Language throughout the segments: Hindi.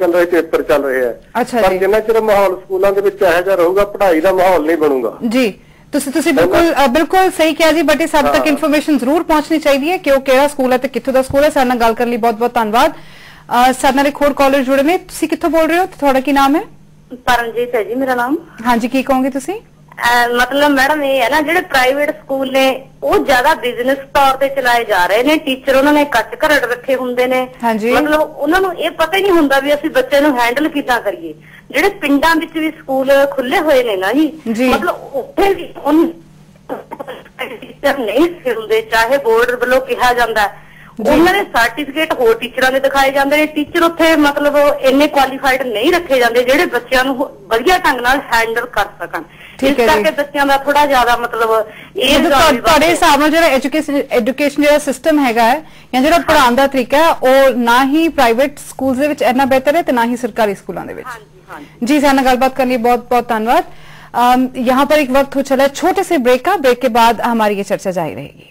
चल रहे, पेपर चल रहे हैं। अच्छा पर जिन्ना चिर माहौल स्कूलों के विच इहो जिहा रहूगा, पढ़ाई का माहौल नहीं बनूगा जी। ਤੁਸੀਂ ਬਿਲਕੁਲ ਸਹੀ ਕਿਹਾ ਜੀ, ਬਟ ਸਭ ਤੱਕ ਇਨਫੋਰਮੇਸ਼ਨ ਜ਼ਰੂਰ ਪਹੁੰਚਣੀ ਚਾਹੀਦੀ ਹੈ ਕਿ ਉਹ ਕਿਹੜਾ ਸਕੂਲ ਹੈ ਤੇ ਕਿੱਥੋਂ ਦਾ ਸਕੂਲ ਹੈ। ਸਾਡੇ ਨਾਲ ਗੱਲ ਕਰਨ ਲਈ ਬਹੁਤ ਬਹੁਤ ਧੰਨਵਾਦ। ਸਾਡੇ ਨਾਲ ਇੱਕ ਹੋਰ ਕਾਲਰ ਜੁੜੇ ਨੇ। ਤੁਸੀਂ ਕਿੱਥੋਂ ਬੋਲ ਰਹੇ ਹੋ ਤੇ ਤੁਹਾਡਾ ਕੀ ਨਾਮ ਹੈ? परमजीत है जी मेरा नाम। हाँ जी, की कहोगे तुसी? मतलब मैडम ये है ना, जो प्राइवेट स्कूल ने वो ज्यादा बिजनेस तौर पे चलाए जा रहे ने। टीचर उन्होंने कच घर रखे होंगे ने, मतलब उन्होंने ये पता ही नहीं होंदा भी असि बच्चे नूं हैंडल किदां करिए। ਜਿਹੜੇ ਪਿੰਡਾਂ ਵਿੱਚ ਵੀ ਸਕੂਲ ਖੁੱਲੇ ਹੋਏ ਨੇ ਨਾ ਜੀ, ਮਤਲਬ ਉੱਥੇ ਵੀ ਟੀਚਰ ਨਹੀਂ ਹੁੰਦੇ, ਚਾਹੇ ਬੋਰਡ ਵੱਲੋਂ ਕਿਹਾ ਜਾਂਦਾ ਉਹਨਾਂ ਦੇ ਸਰਟੀਫਿਕੇਟ ਹੋਰ ਟੀਚਰਾਂ ਦੇ ਦਿਖਾਏ ਜਾਂਦੇ ਨੇ। ਟੀਚਰ ਉੱਥੇ ਮਤਲਬ ਇੰਨੇ ਕੁਆਲੀਫਾਈਡ ਨਹੀਂ ਰੱਖੇ ਜਾਂਦੇ ਜਿਹੜੇ ਬੱਚਿਆਂ ਨੂੰ ਵਧੀਆ ਢੰਗ ਨਾਲ ਹੈਂਡਲ ਕਰ ਸਕਣ। ਇਸ ਕਰਕੇ ਬੱਚਿਆਂ ਦਾ ਥੋੜਾ ਜ਼ਿਆਦਾ ਮਤਲਬ ਇਹ ਤੁਹਾਡੇ ਹਿਸਾਬ ਨਾਲ ਜਿਹੜਾ ਐਜੂਕੇਸ਼ਨ ਜਿਹੜਾ ਸਿਸਟਮ ਹੈਗਾ ਹੈ ਜਾਂ ਜਿਹੜਾ ਪੜ੍ਹਾਉਣ ਦਾ ਤਰੀਕਾ ਹੈ ਉਹ ਨਾ ਹੀ ਪ੍ਰਾਈਵੇਟ ਸਕੂਲ ਦੇ ਵਿੱਚ ਇੰਨਾ ਬਿਹਤਰ ਹੈ ਤੇ ਨਾ ਹੀ ਸਰਕਾਰੀ स्कूलों ਦੇ ਵਿੱਚ। जी, साथ गलबात करने बहुत बहुत धन्यवाद। यहाँ पर एक वक्त हो चला है छोटे से ब्रेक का। ब्रेक के बाद हमारी ये चर्चा जारी रहेगी।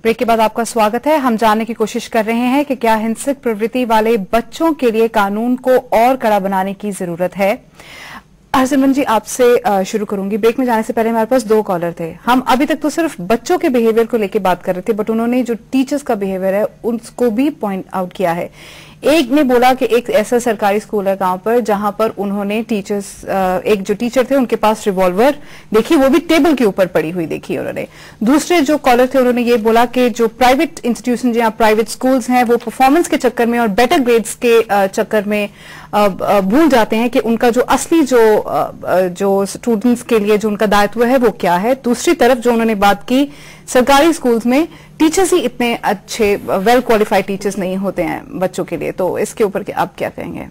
ब्रेक के बाद आपका स्वागत है। हम जानने की कोशिश कर रहे हैं कि क्या हिंसक प्रवृत्ति वाले बच्चों के लिए कानून को और कड़ा बनाने की जरूरत है। हरसिमरन जी, आपसे शुरू करूंगी। ब्रेक में जाने से पहले हमारे पास दो कॉलर थे। हम अभी तक तो सिर्फ बच्चों के बिहेवियर को लेकर बात कर रहे थे, बट उन्होंने जो टीचर्स का बिहेवियर है उसको भी पॉइंट आउट किया है। एक ने बोला कि एक ऐसा सरकारी स्कूल है गांव पर जहां पर उन्होंने टीचर्स, एक जो टीचर थे उनके पास रिवॉल्वर देखी, वो भी टेबल के ऊपर पड़ी हुई देखी उन्होंने। दूसरे जो कॉलर थे उन्होंने ये बोला कि जो प्राइवेट इंस्टीट्यूशन या प्राइवेट स्कूल्स हैं वो परफॉर्मेंस के चक्कर में और बेटर ग्रेड्स के चक्कर में भूल जाते हैं कि उनका जो असली जो स्टूडेंट्स के लिए जो उनका दायित्व है वो क्या है। दूसरी तरफ जो उन्होंने बात की, सरकारी स्कूल्स में टीचर्स ही इतने अच्छे वेल क्वालिफाइड टीचर्स नहीं होते हैं बच्चों के लिए, तो इसके ऊपर आप क्या कहेंगे?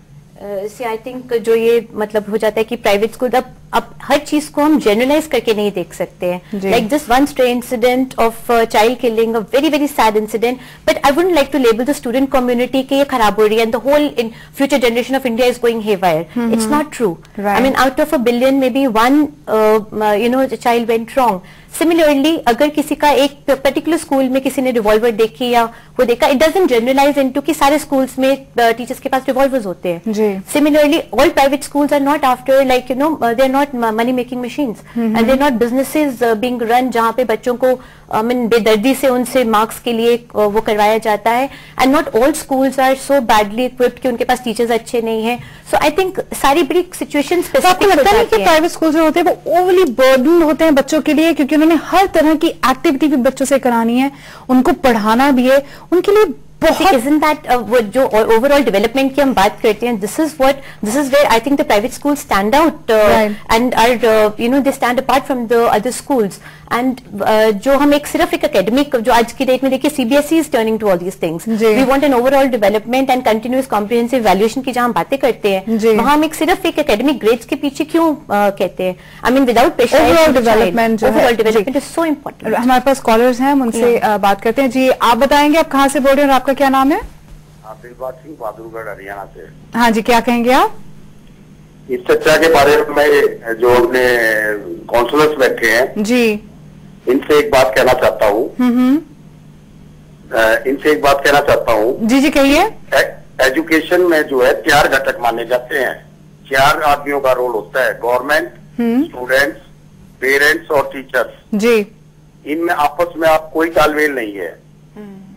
आई थिंक जो ये मतलब हो जाता है कि प्राइवेट स्कूल अब हर चीज को हम जनरलाइज करके नहीं देख सकते हैं। Like this one stray incident of child killing, a very very sad incident, but I wouldn't like to label the student community कि ये खराब हो रही है and the whole in future generation of India is going haywire. It's not true. I mean out of 1 billion may be 1 child went wrong. Similarly अगर किसी का एक पर्टिकुलर स्कूल में किसी ने रिवॉल्वर देखी या वो देखा, इट डजंट जनरलाइज इनटू कि सारे स्कूल्स में टीचर्स के पास रिवॉल्वर्स होते हैं। Similarly all private schools are not after like they are not money making machines and they are not businesses being run जहां पे बच्चों को बेदर्दी से उनसे मार्क्स के लिए वो करवाया जाता है। And not all schools are so badly equipped कि उनके पास टीचर्स अच्छे नहीं है। सो आई थिंक सारी बड़ी सिचुएशन स्पेसिफिक लगता है कि प्राइवेट स्कूल जो होते हैं वो ओवरली बर्डन होते हैं बच्चों के लिए, क्योंकि उन्होंने हर तरह की एक्टिविटी भी बच्चों से करानी है, उनको पढ़ाना भी है, उनके लिए बहुत। Isn't that जो ओवरऑल डेवलपमेंट की हम बात करते हैं, this is where I think the private school stand out and are they stand apart from the other schools. And जो हम सिर्फ एक एकेडमिक, जो आज की डेट में देखिए CBSE is turning to all these things. We want an overall development and continuous comprehensive valuation की जहां हम बातें करते हैं, वहां हम सिर्फ एक एकेडमिक ग्रेड्स के पीछे क्यों कहते हैं? I mean without pressure, overall development is so important. हमारे पास कॉलर्स हैं, हम उनसे बात करते हैं। जी, आप बताएंगे आप कहाँ से बोल रहे हैं और आपका क्या नाम है? दिलबाग सिंह, बहादुरगढ़, हरियाणा से। हाँ जी, क्या कहेंगे आप इस चर्चा के बारे में? जो अपने काउंसलर्स बैठे हैं जी, इनसे एक बात कहना चाहता हूँ। इनसे एक बात कहना चाहता हूँ। जी जी, कहिए। एजुकेशन में जो है 4 घटक माने जाते हैं। 4 आदमियों का रोल होता है, गवर्नमेंट, स्टूडेंट्स, पेरेंट्स और टीचर्स। जी, इनमें आपस में आप कोई तालमेल नहीं है।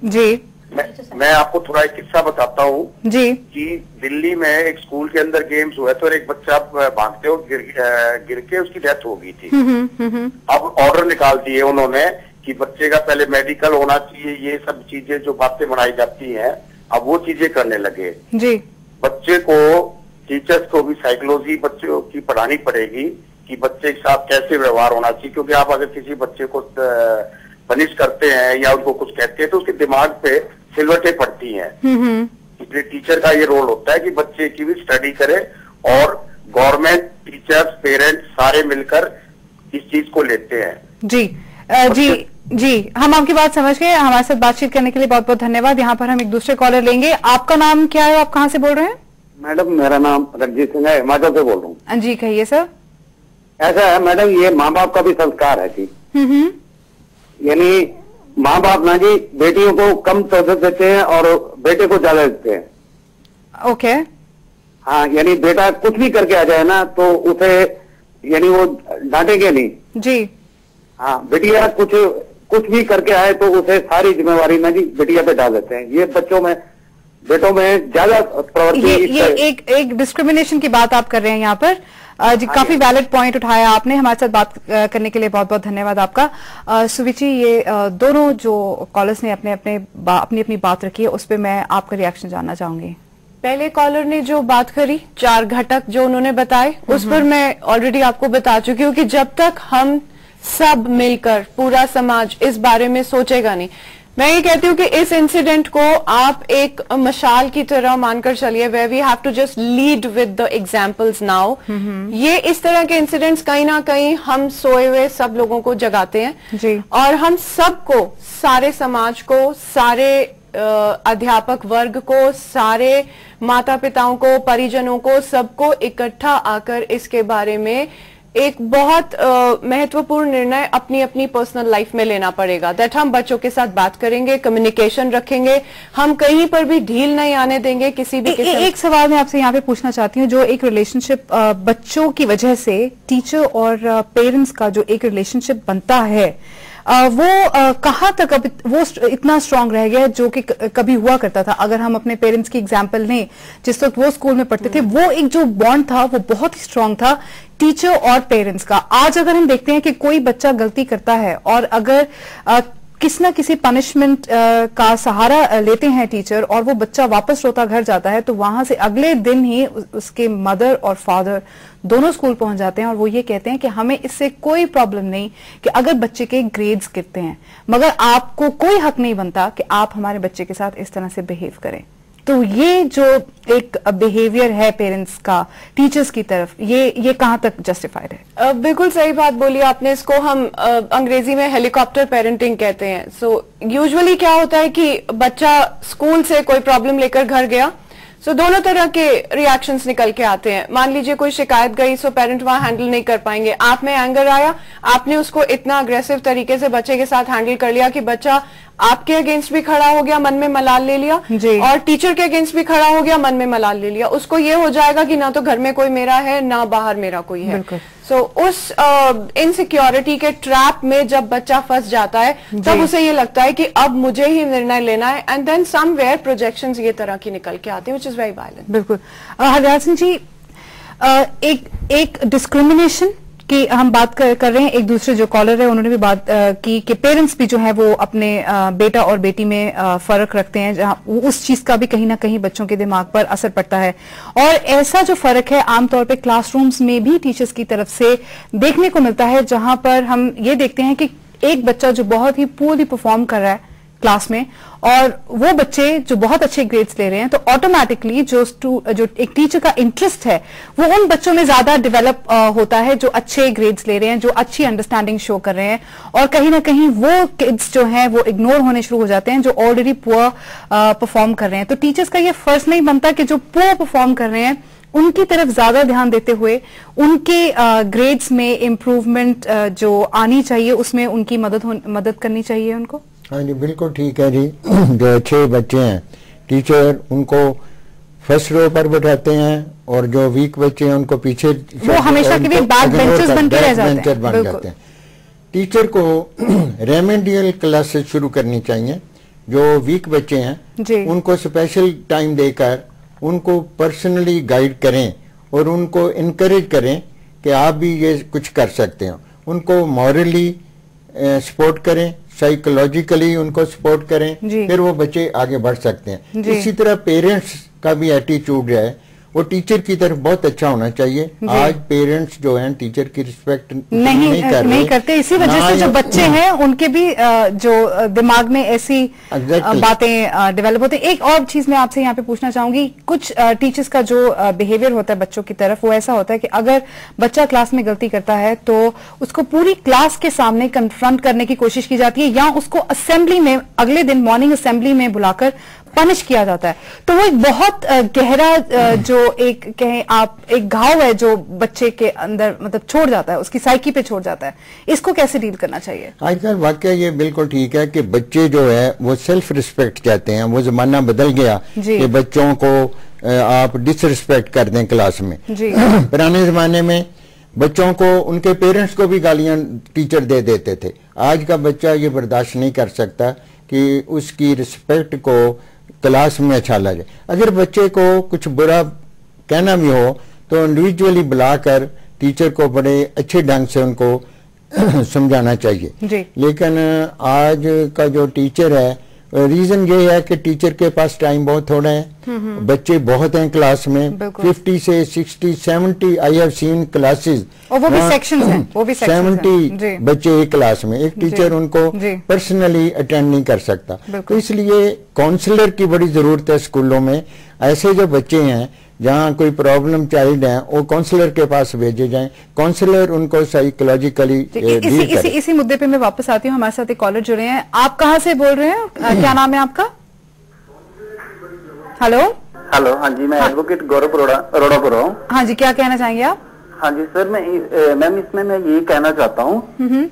जी, मैं आपको थोड़ा एक किस्सा बताता हूँ जी कि दिल्ली में एक स्कूल के अंदर गेम्स हुए तो एक बच्चा भागते हुए गिर के उसकी डेथ हो गई थी। अब ऑर्डर निकाल दिए उन्होंने कि बच्चे का पहले मेडिकल होना चाहिए, ये सब चीजें जो बातें बनाई जाती हैं अब वो चीजें करने लगे जी। बच्चे को, टीचर्स को भी साइकोलॉजी बच्चों की पढ़ानी पड़ेगी कि बच्चे के साथ कैसे व्यवहार होना चाहिए, क्योंकि आप अगर किसी बच्चे को पनिश करते हैं या उनको कुछ कहते हैं तो उसके दिमाग पे सिलवटें पड़ती हैं। इसलिए टीचर का ये रोल होता है कि बच्चे की भी स्टडी करे और गवर्नमेंट, टीचर्स, पेरेंट्स सारे मिलकर इस चीज को लेते हैं। जी, हम आपकी बात समझ गए। हमारे साथ बातचीत करने के लिए बहुत बहुत धन्यवाद। यहाँ पर हम एक दूसरे कॉलर लेंगे। आपका नाम क्या है, आप कहाँ से बोल रहे हैं? मैडम मेरा नाम रणजीत सिंह है, हिमाचल से बोल रहा हूँ। जी कहिए सर। ऐसा है मैडम, ये माँ बाप का भी संस्कार है जी। यानी माँ बाप ना जी बेटियों को कम तवज्जो देते हैं और बेटे को ज्यादा देते हैं। ओके। हाँ, यानी बेटा कुछ भी करके आ जाए ना तो उसे यानी वो डांटेंगे नहीं जी। हाँ, बेटिया कुछ भी करके आए तो उसे सारी जिम्मेवारी ना जी बेटिया पे डाल देते हैं। ये बेटों में ज्यादा प्रवृत्ति। ये एक डिस्क्रिमिनेशन की बात आप कर रहे हैं यहाँ पर जी। काफी वैलिड पॉइंट उठाया आपने। हमारे साथ बात करने के लिए बहुत बहुत धन्यवाद आपका। सुविची, ये दोनों जो कॉलर्स ने अपनी बात रखी है, उस पर मैं आपका रिएक्शन जानना चाहूंगी। पहले कॉलर ने जो बात करी, 4 घटक जो उन्होंने बताए, उस पर मैं ऑलरेडी आपको बता चुकी हूँ कि जब तक हम सब मिलकर, पूरा समाज इस बारे में सोचेगा नहीं। मैं ये कहती हूँ कि इस इंसिडेंट को आप एक मशाल की तरह मानकर चलिए, where we have to just lead with the examples now। ये इस तरह के इंसिडेंट्स कहीं ना कहीं हम सोए हुए सब लोगों को जगाते हैं जी। और हम सबको, सारे समाज को, सारे अध्यापक वर्ग को, सारे माता पिताओं को, परिजनों को, सबको इकट्ठा आकर इसके बारे में एक बहुत महत्वपूर्ण निर्णय अपनी अपनी पर्सनल लाइफ में लेना पड़ेगा। दैट हम बच्चों के साथ बात करेंगे, कम्युनिकेशन रखेंगे, हम कहीं पर भी ढील नहीं आने देंगे किसी भी एक सवाल मैं आपसे यहाँ पे पूछना चाहती हूँ। जो एक रिलेशनशिप बच्चों की वजह से टीचर और पेरेंट्स का जो एक रिलेशनशिप बनता है, वो कहाँ तक अब वो इतना स्ट्रांग रह गया जो कि कभी हुआ करता था? अगर हम अपने पेरेंट्स की एग्जांपल लें, जिस वक्त वो स्कूल में पढ़ते थे, वो एक जो बॉन्ड था वो बहुत ही स्ट्रांग था टीचर और पेरेंट्स का। आज अगर हम देखते हैं कि कोई बच्चा गलती करता है और अगर किसी न किसी पनिशमेंट का सहारा लेते हैं टीचर और वो बच्चा वापस रोता घर जाता है, तो वहां से अगले दिन ही उसके मदर और फादर दोनों स्कूल पहुंच जाते हैं और वो ये कहते हैं कि हमें इससे कोई प्रॉब्लम नहीं कि अगर बच्चे के ग्रेड्स गिरते हैं, मगर आपको कोई हक नहीं बनता कि आप हमारे बच्चे के साथ इस तरह से बिहेव करें। तो ये जो एक बिहेवियर है पेरेंट्स का टीचर्स की तरफ, ये कहां तक जस्टिफाइड है? बिल्कुल सही बात बोली आपने। इसको हम अंग्रेजी में हेलीकॉप्टर पेरेंटिंग कहते हैं। सो यूजुअली क्या होता है कि बच्चा स्कूल से कोई प्रॉब्लम लेकर घर गया, सो दोनों तरह के रिएक्शंस निकल के आते हैं। मान लीजिए कोई शिकायत गई, सो पेरेंट वहां हैंडल नहीं कर पाएंगे। आप में एंगर आया, आपने उसको इतना अग्रेसिव तरीके से बच्चे के साथ हैंडल कर लिया कि बच्चा आपके अगेंस्ट भी खड़ा हो गया, मन में मलाल ले लिया, और टीचर के अगेंस्ट भी खड़ा हो गया, मन में मलाल ले लिया। उसको ये हो जाएगा कि ना तो घर में कोई मेरा है, ना बाहर मेरा कोई है। सो उस इनसिक्योरिटी के ट्रैप में जब बच्चा फंस जाता है, तब उसे ये लगता है कि अब मुझे ही निर्णय लेना है, एंड देन समवेयर प्रोजेक्शंस ये तरह की निकल के आते हैं, व्हिच इज वेरी वायलेंट। बिल्कुल। हरदयाल सिंह जी, एक डिस्क्रिमिनेशन की हम बात कर रहे हैं। एक दूसरे जो कॉलर है उन्होंने भी बात की कि पेरेंट्स भी जो है वो अपने बेटा और बेटी में फर्क रखते हैं, जहां उस चीज का भी कहीं ना कहीं बच्चों के दिमाग पर असर पड़ता है। और ऐसा जो फर्क है आमतौर पे क्लासरूम्स में भी टीचर्स की तरफ से देखने को मिलता है, जहां पर हम ये देखते हैं कि एक बच्चा जो बहुत ही पूर्ली परफॉर्म कर रहा है क्लास में और वो बच्चे जो बहुत अच्छे ग्रेड्स ले रहे हैं, तो ऑटोमेटिकली जो एक टीचर का इंटरेस्ट है वो उन बच्चों में ज्यादा डेवलप होता है जो अच्छे ग्रेड्स ले रहे हैं, जो अच्छी अंडरस्टैंडिंग शो कर रहे हैं। और कहीं ना कहीं वो किड्स जो हैं वो इग्नोर होने शुरू हो जाते हैं जो ऑलरेडी पुअर परफॉर्म कर रहे हैं। तो टीचर्स का ये फर्ज नहीं बनता कि जो पुअर परफॉर्म कर रहे हैं उनकी तरफ ज्यादा ध्यान देते हुए उनके ग्रेड्स में इम्प्रूवमेंट जो आनी चाहिए उसमें उनकी मदद करनी चाहिए उनको? हाँ जी, बिल्कुल ठीक है जी। जो अच्छे बच्चे हैं टीचर उनको फर्स्ट रो पर बैठाते हैं और जो वीक बच्चे हैं उनको पीछे, वो हमेशा के लिए बैक बेंचर्स बन के रह जाते हैं। टीचर को रेमेडियल क्लासेस शुरू करनी चाहिए। जो वीक बच्चे हैं उनको स्पेशल टाइम देकर उनको पर्सनली गाइड करें और उनको इनकरेज करें कि आप भी ये कुछ कर सकते हो। उनको मॉरली सपोर्ट करें, साइकोलॉजिकली उनको सपोर्ट करें, फिर वो बच्चे आगे बढ़ सकते हैं। इसी तरह पेरेंट्स का भी एटीट्यूड है, वो टीचर की तरफ बहुत अच्छा होना चाहिए। आज पेरेंट्स जो हैं टीचर की रिस्पेक्ट नहीं करते, इसी वजह से जो बच्चे हैं उनके भी जो दिमाग में ऐसी बातें डेवलप होती हैं। एक और चीज मैं आपसे यहाँ पे पूछना चाहूंगी, कुछ टीचर्स का जो बिहेवियर होता है बच्चों की तरफ वो ऐसा होता है कि अगर बच्चा क्लास में गलती करता है तो उसको पूरी क्लास के सामने कन्फ्रंट करने की कोशिश की जाती है या उसको असेंबली में अगले दिन मॉर्निंग असेंबली में बुलाकर पनिश किया जाता है। तो वो एक बहुत गहरा जो एक कहें आप एक घाव है जो बच्चे के अंदर मतलब छोड़ जाता है, उसकी साइकी पे छोड़ जाता है। इसको कैसे डील करना चाहिए? आजकल वाकया ये बिल्कुल ठीक है कि बच्चे जो है वो सेल्फ रिस्पेक्ट चाहते हैं। वो जमाना बदल गया कि बच्चों को आप डिसरिस्पेक्ट कर दें क्लास में। पुराने जमाने में बच्चों को उनके पेरेंट्स को भी गालियां टीचर दे देते थे। आज का बच्चा ये बर्दाश्त नहीं कर सकता कि उसकी रिस्पेक्ट को क्लास में अच्छा जाए। अगर बच्चे को कुछ बुरा कहना भी हो तो इंडिविजुअली बुलाकर टीचर को बड़े अच्छे ढंग से उनको समझाना चाहिए। लेकिन आज का जो टीचर है, रीजन ये है कि टीचर के पास टाइम बहुत थोड़ा है, बच्चे बहुत हैं क्लास में, 50 से 60 70 आई हैव सीन क्लासेस, वो भी सेक्शंस हैं, वो भी 70 बच्चे एक क्लास में, एक टीचर उनको पर्सनली अटेंड नहीं कर सकता। तो इसलिए काउंसलर की बड़ी जरूरत है स्कूलों में। ऐसे जो बच्चे हैं जहाँ कोई प्रॉब्लम चाइल्ड है वो काउंसलर के पास भेजे जाएं, काउंसलर उनको साइकोलॉजिकली इसी मुद्दे पे मैं वापस आती हूँ। हमारे साथ एक कॉलर जुड़े हैं। आप कहाँ से बोल रहे हैं? क्या नाम है आपका? हेलो। हाँ जी, मैं एडवोकेट गौरव अरोड़ा बोल रहा हूँ। हाँ जी, क्या कहना चाहेंगे आप? हाँ जी सर, मैम इसमें मैं ये कहना चाहता हूँ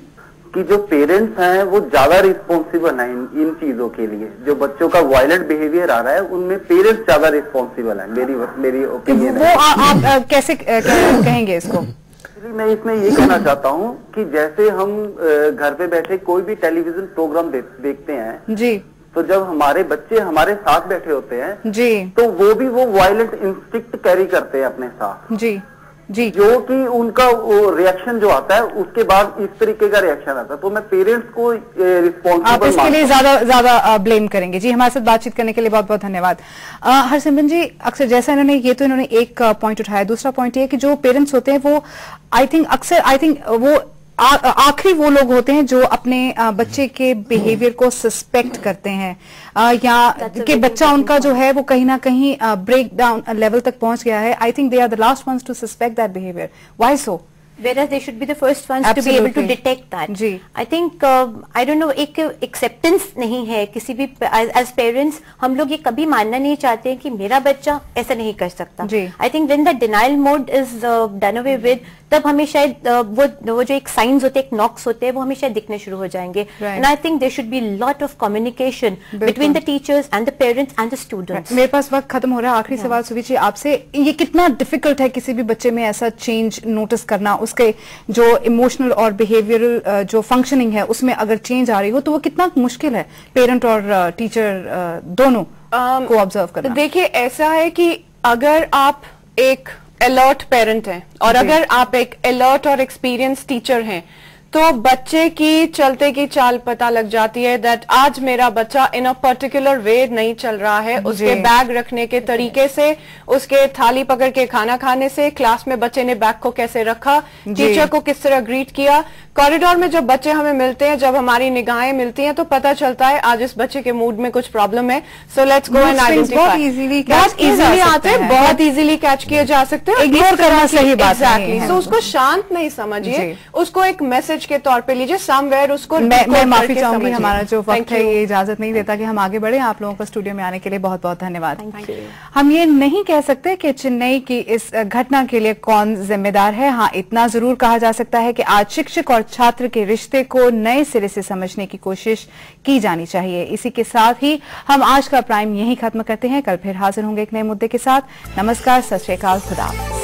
कि जो पेरेंट्स हैं वो ज्यादा रिस्पॉन्सिबल हैं इन चीजों के लिए। जो बच्चों का वायलेंट बिहेवियर आ रहा है उनमें पेरेंट्स ज्यादा रिस्पॉन्सिबल हैं, मेरी ओपिनियन है। वो आप कैसे कहेंगे इसको? मैं इसमें ये कहना चाहता हूँ कि जैसे हम घर पे बैठे कोई भी टेलीविजन प्रोग्राम देखते हैं जी, तो जब हमारे बच्चे हमारे साथ बैठे होते हैं जी, तो वो वायलेंट इंस्टिंक्ट कैरी करते हैं अपने साथ जी जी, जो कि उनका वो रिएक्शन जो आता है उसके बाद इस तरीके का रिएक्शन आता है। तो मैं पेरेंट्स को रिस्पॉन्सिबल आप इसके लिए ज्यादा ब्लेम करेंगे जी। हमारे साथ बातचीत करने के लिए बहुत बहुत धन्यवाद। हरसिमरन जी, अक्सर जैसा इन्होंने एक पॉइंट उठाया, दूसरा पॉइंट ये कि जो पेरेंट्स होते हैं वो आई थिंक वो आखिरी वो लोग होते हैं जो अपने बच्चे के बिहेवियर को सस्पेक्ट करते हैं या कि बच्चा उनका जो है वो कहीं ना कहीं ब्रेक डाउन लेवल तक पहुंच गया है। I think they are the last ones to suspect that behaviour. Why so? Whereas they should be the first ones to be able to detect that. I think I don't know, एक acceptance नहीं है किसी भी as parents। हम लोग ये कभी मानना नहीं चाहते हैं कि मेरा बच्चा ऐसा नहीं कर सकता। I think when the denial mode is done away with, तब हमें शायद वो जो एक साइंस होते हैं, एक नॉक्स होते हैं, वो हमें शायद दिखने शुरू हो जाएंगे। And I think there should be lot of communication between the teachers and the parents and the students. मेरे पास वक्त खत्म हो रहा है। आखिरी सवाल सुविची आपसे, ये कितना डिफिकल्ट है किसी भी बच्चे में ऐसा चेंज नोटिस करना, उसके जो इमोशनल और बिहेवियरल जो फंक्शनिंग है उसमें अगर चेंज आ रही हो तो वो कितना मुश्किल है पेरेंट और टीचर दोनों को ऑब्जर्व करना? तो देखिए, ऐसा है कि अगर आप एक अलर्ट पेरेंट हैं और अगर आप एक अलर्ट और एक्सपीरियंस टीचर हैं तो बच्चे की चलते की चाल पता लग जाती है दैट आज मेरा बच्चा इन अ पर्टिकुलर वे नहीं चल रहा है। उसके बैग रखने के तरीके से, उसके थाली पकड़ के खाना खाने से, क्लास में बच्चे ने बैग को कैसे रखा, टीचर को किस तरह ग्रीट किया, कॉरिडोर में जब बच्चे हमें मिलते हैं, जब हमारी निगाहें मिलती हैं तो पता चलता है आज इस बच्चे के मूड में कुछ प्रॉब्लम है। So let's go and identify. बहुत इजीली आते हैं, बहुत इजीली कैच किए जा सकते हैं। इग्नोर करना सही बात एग्जैक्टली। सो उसको शांत नहीं समझिए, उसको एक मैसेज के तौर पे लीजिए, समवेयर उसको। मैं माफी चाहूंगी, हमारा जो वक्त है ये इजाजत नहीं देता कि हम आगे बढ़े। आप लोगों को स्टूडियो में आने के लिए बहुत बहुत धन्यवाद। हम ये नहीं कह सकते कि चेन्नई की इस घटना के लिए कौन जिम्मेदार है। हाँ, इतना जरूर कहा जा सकता है कि आज शिक्षक और छात्र के रिश्ते को नए सिरे से समझने की कोशिश की जानी चाहिए। इसी के साथ ही हम आज का प्राइम यही खत्म करते हैं। कल फिर हाजिर होंगे एक नए मुद्दे के साथ। नमस्कार, सत श्री अकाल, खुदा हाफिज़।